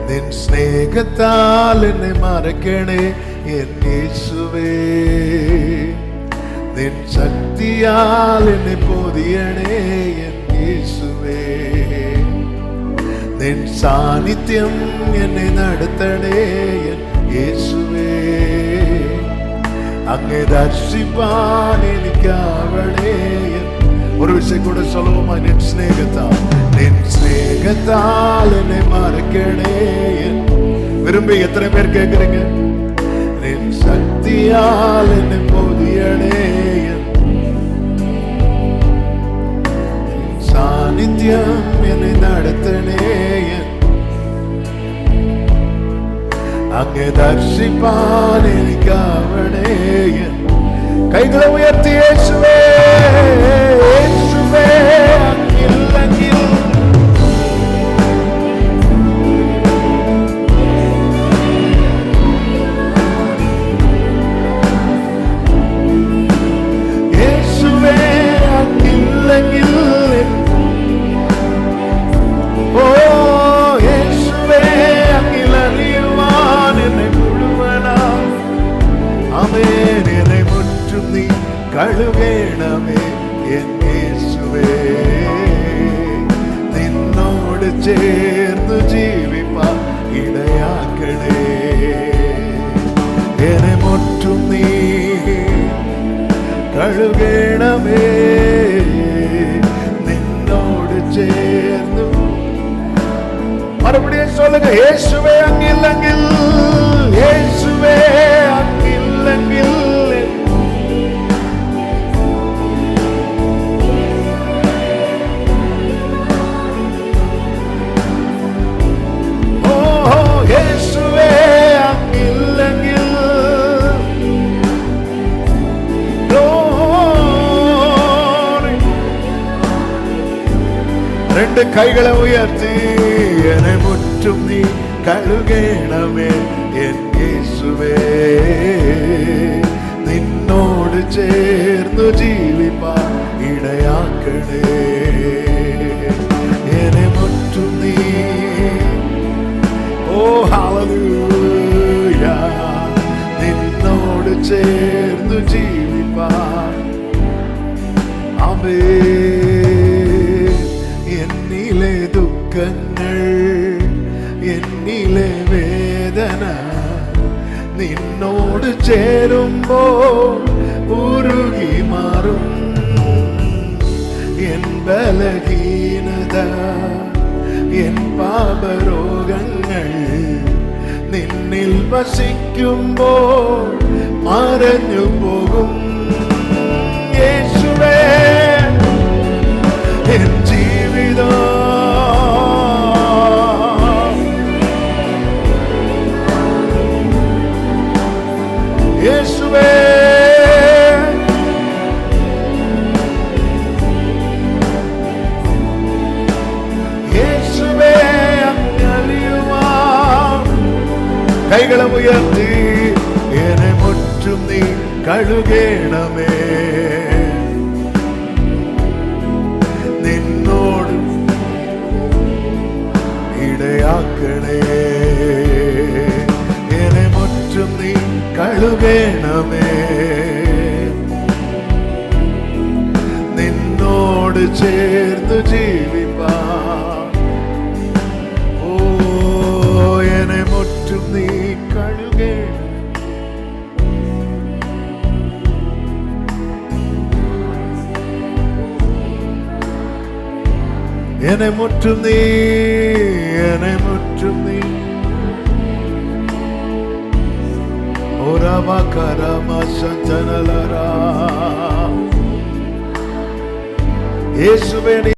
നിൻ സ്നേഹത്താൽ എന്നെ മറക്കണേ എൻ യേശുവേ. നിൻ ശക്തിയാൽ എന്നെ പൊതിയണേ എൻ യേശുവേ. നിൻ സാന്നിധ്യം എന്നെ നടത്തണേ എൻ യേശുവേ. അങ്ങേ ദർശിപ്പാൻ എനിക്കാവണേ. ഒരു വിഷയം കൂടെ சொல்லுவோமா? നിൻ സ്നേഹത്താൽ എന്നെ മറക്കണേ. விரும்பி எத்தனை பேர் கேட்குறீங்க? நின் சக்தியால் என்னை பொதியணே. சாநித்தியம் என்னை நடத்தனே. அங்கே தர்சிப்பான் എനിക്കാവണേ. கைகளை உயர்த்தி இயேசுவே இயேசுவே அங்கில் കഴുകേണമേ എൻ യേശുവേ. നിന്നോട് ചേർന്നു ജീവിപ്പാൻ ഇടയാക്കണേ. എന്നെ മുറ്റും നീ കഴുകേണമേ. നിന്നോട് ചേർന്നു മറുപടിയും சொல்லுங்க. യേശുവേ അങ്ങില്ലെങ്കിൽ, യേശുവേ അങ്ങില്ലെങ്കിൽ. ரெண்டு கைகளை உயர்த்தி என்னை முற்றும் நீ கழுகேணமே என் യേശുവേ. നിന്നോട് ചേർന്നു ജീവിപ്പാൻ ഇടയാക്കണേ. എന്നെ മുற்றும் നീ ഓ ഹല്ലേലൂയ. നിന്നോട് ചേർന്നു ജീവിപ്പാൻ. ആമേൻ. എന്നിലെ ദുഃഖങ്ങൾ, എന്നിലെ വേദന നിന്നോട് ചേരുമ്പോൾ ഉരുകി മാറും. എൻ ബലഹീനത, എൻ പാപരോഗങ്ങൾ നിന്നിൽ വസിക്കുമ്പോൾ മറഞ്ഞു പോകും. യേശുവേ എൻ ജീവിതം യേശുവേ. യേശുവേ അങ്ങലിയുവാൻ. കൈകളെ ഉയർത്തി എന്നെ മുറ്റും നീ കഴുകേണമേ. നിന്നോട് ഇടയാക്കണേ. എന്നെ മുറ്റും നീ കഴുകേണമേ. നിന്നോട് ചേർന്ന് ജീവിപ്പാൻ. ഓ എന്നെ മുറ്റും നീ കഴുകേണമേ. എന്നെ മുറ്റും നീ, എന്നെ മുറ്റും നീ. യേശുവേ